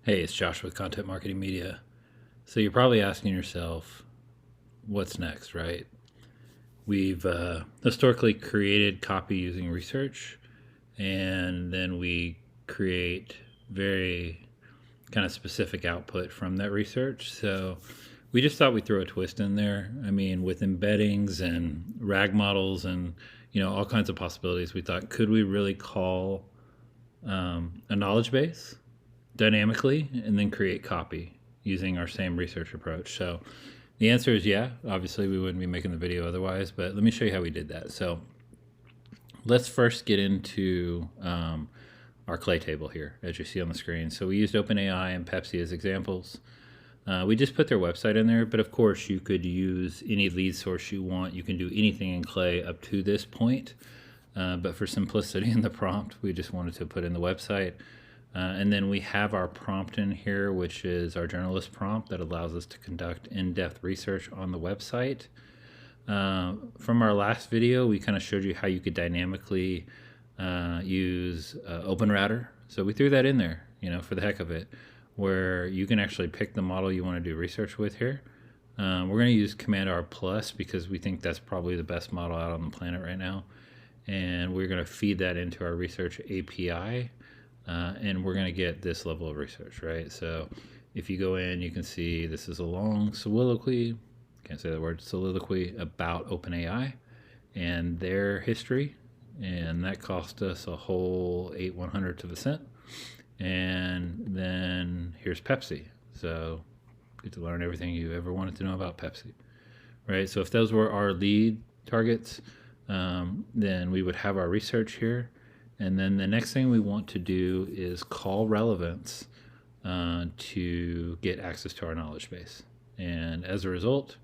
Hey, it's Josh with Content Marketing Media. So you're probably asking yourself, what's next, right? We've historically created copy using research, and then we create very kind of specific output from that research. So we just thought we'd throw a twist in there. I mean, with embeddings and RAG models and all kinds of possibilities, we thought, could we really call a knowledge base dynamically and then create copy using our same research approach? So the answer is yeah. Obviously, we wouldn't be making the video otherwise, but let me show you how we did that. So let's first get into our clay table here, as you see on the screen. So we used OpenAI and Pepsi as examples. We just put their website in there, but of course you could use any lead source you want. You can do anything in clay up to this point. But for simplicity in the prompt, we just wanted to put in the website. And then we have our prompt in here, which is our journalist prompt that allows us to conduct in-depth research on the website. From our last video, we kind of showed you how you could dynamically use OpenRouter. So we threw that in there, for the heck of it, where you can actually pick the model you want to do research with here. We're going to use Command R Plus because we think that's probably the best model out on the planet right now. And we're going to feed that into our research API. And we're going to get this level of research, right? So if you go in, you can see this is a long soliloquy, can't say the word, soliloquy about OpenAI and their history. And that cost us a whole 8/100th of a cent. And then here's Pepsi. So get to learn everything you ever wanted to know about Pepsi, right? So if those were our lead targets, then we would have our research here. And then the next thing we want to do is call Relevance to get access to our knowledge base. And as a result,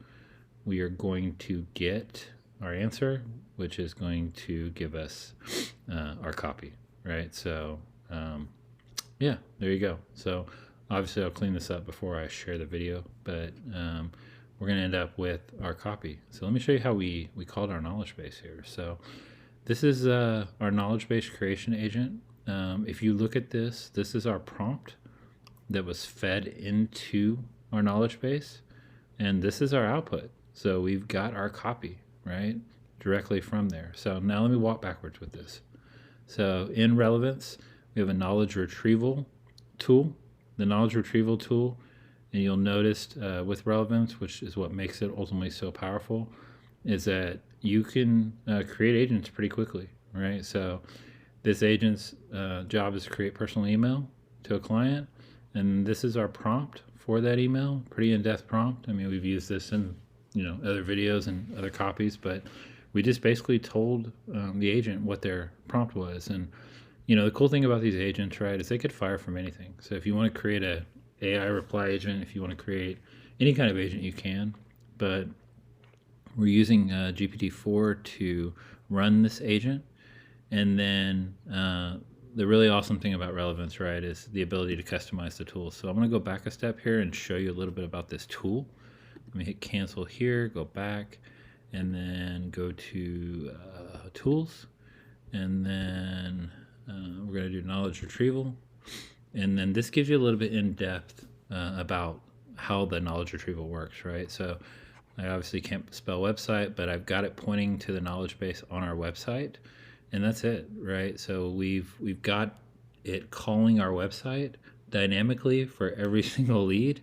we are going to get our answer, which is going to give us our copy, right? So yeah, there you go. So obviously I'll clean this up before I share the video, but we're going to end up with our copy. So let me show you how we called our knowledge base here. So this is our knowledge base creation agent. If you look at this, this is our prompt that was fed into our knowledge base, and this is our output. So we've got our copy, right, directly from there. So now let me walk backwards with this. So in Relevance, we have a knowledge retrieval tool. The knowledge retrieval tool, and you'll notice with Relevance, which is what makes it ultimately so powerful, is that you can create agents pretty quickly, right? So this agent's job is to create personal email to a client, and this is our prompt for that email. Pretty in-depth prompt. I mean, we've used this in other videos and other copies, but we just basically told the agent what their prompt was. And the cool thing about these agents, right, is they could fire from anything. So if you want to create a AI reply agent, if you want to create any kind of agent, you can. But we're using GPT-4 to run this agent. And then the really awesome thing about Relevance, right, is the ability to customize the tool. So I'm going to go back a step here and show you a little bit about this tool. Let me hit cancel here, go back, and then go to tools. And then we're going to do knowledge retrieval. And then this gives you a little bit in depth about how the knowledge retrieval works, right? So I obviously can't spell website, but I've got it pointing to the knowledge base on our website, and that's it, right? So we've got it calling our website dynamically for every single lead,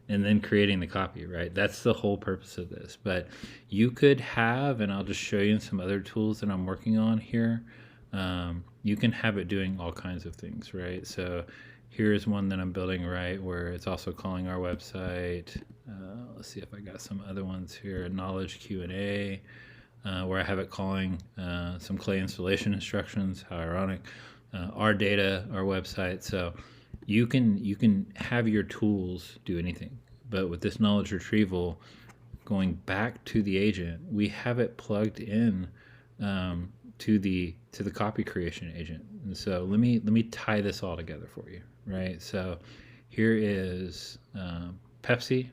and then creating the copy, right? That's the whole purpose of this. But you could have, and I'll just show you some other tools that I'm working on here. You can have it doing all kinds of things, right? So here's one that I'm building, right, where it's also calling our website. Let's see if I got some other ones here. Knowledge Q&A, where I have it calling some clay installation instructions. How ironic. Our data, our website. So you can have your tools do anything. But with this knowledge retrieval, going back to the agent, we have it plugged in to the copy creation agent. And so let me tie this all together for you, right? So here is Pepsi,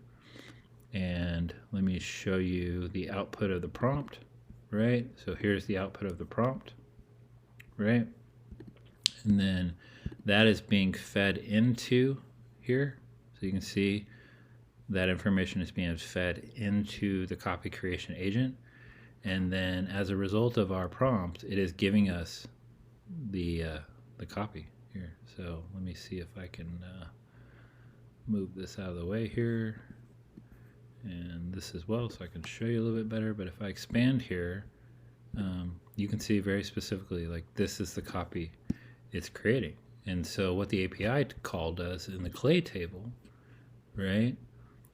and let me show you the output of the prompt, right? So here's the output of the prompt, right? And then that is being fed into here. So you can see that information is being fed into the copy creation agent. And then as a result of our prompt, it is giving us the copy here. So let me see if I can move this out of the way here. And this as well, so I can show you a little bit better. But if I expand here, you can see very specifically, like, this is the copy it's creating. And so what the API call does in the Clay table, right,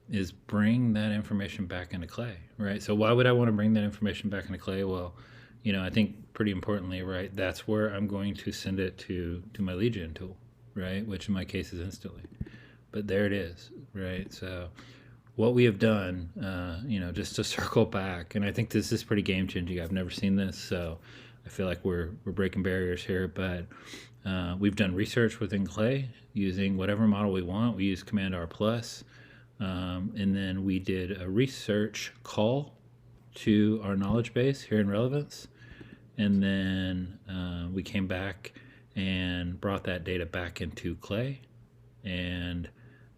is bring that information back into Clay, right? So why would I want to bring that information back into Clay? Well, you know, I think pretty importantly, right, that's where I'm going to send it to my lead gen tool, right, which in my case is Instantly. But there it is, right? So what we have done, you know, just to circle back, and I think this is pretty game changing. I've never seen this, so I feel like we're breaking barriers here. But we've done research within Clay using whatever model we want. We use Command R+, and then we did a research call to our knowledge base here in Relevance, and then we came back and brought that data back into Clay, and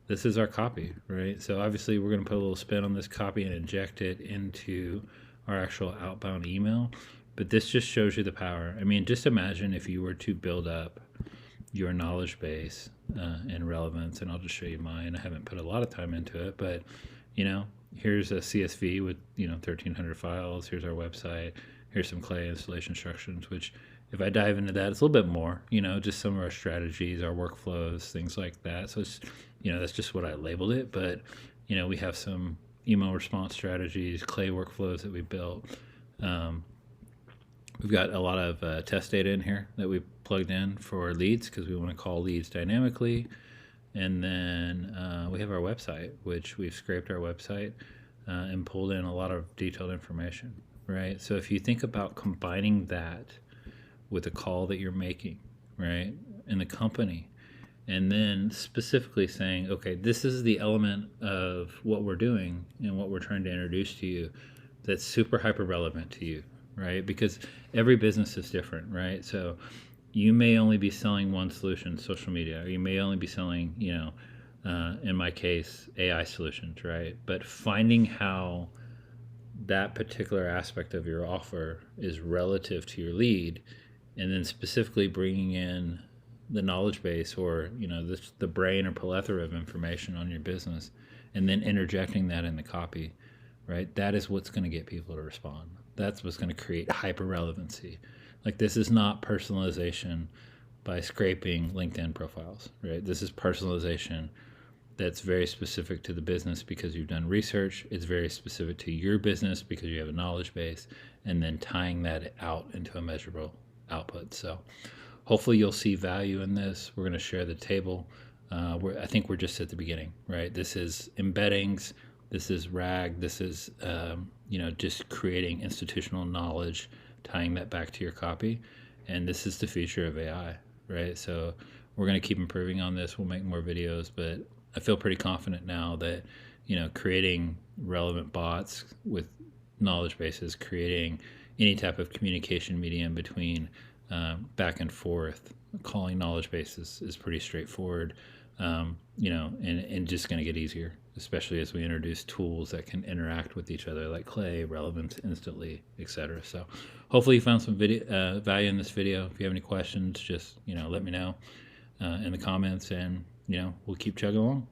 this is our copy, right? So obviously we're going to put a little spin on this copy and inject it into our actual outbound email. But this just shows you the power. I mean, just imagine if you were to build up your knowledge base in Relevance, and I'll just show you mine. I haven't put a lot of time into it, but you know, here's a CSV with, you know, 1,300 files. Here's our website. Here's some Clay installation instructions, which if I dive into that, it's a little bit more, you know, just some of our strategies, our workflows, things like that. So it's, you know, that's just what I labeled it. But, you know, we have some email response strategies, Clay workflows that we built. We've got a lot of test data in here that we plugged in for leads because we want to call leads dynamically. And then we have our website, which we've scraped our website and pulled in a lot of detailed information, right? So if you think about combining that with a call that you're making, right, in the company, and then specifically saying, okay, this is the element of what we're doing and what we're trying to introduce to you that's super hyper relevant to you, right? Because every business is different, right? So you may only be selling one solution, social media, or you may only be selling, you know, in my case, AI solutions, right? But finding how that particular aspect of your offer is relative to your lead, and then specifically bringing in the knowledge base, or, you know, the brain or plethora of information on your business, and then interjecting that in the copy, right? That is what's going to get people to respond. That's what's going to create hyper relevancy. Like, this is not personalization by scraping LinkedIn profiles, right? This is personalization that's very specific to the business because you've done research. It's very specific to your business because you have a knowledge base, and then tying that out into a measurable output. So hopefully you'll see value in this. We're going to share the table. I think we're just at the beginning, right? This is embeddings. This is RAG. This is, you know, just creating institutional knowledge, tying that back to your copy. And this is the future of AI, right? So we're going to keep improving on this. We'll make more videos, but I feel pretty confident now that, you know, creating relevant bots with knowledge bases, creating any type of communication medium between back and forth, calling knowledge bases is pretty straightforward, you know, and just going to get easier, especially as we introduce tools that can interact with each other like Clay, Relevance, Instantly, etc. So hopefully you found some value in this video. If you have any questions, just, you know, let me know in the comments, and, you know, we'll keep chugging along.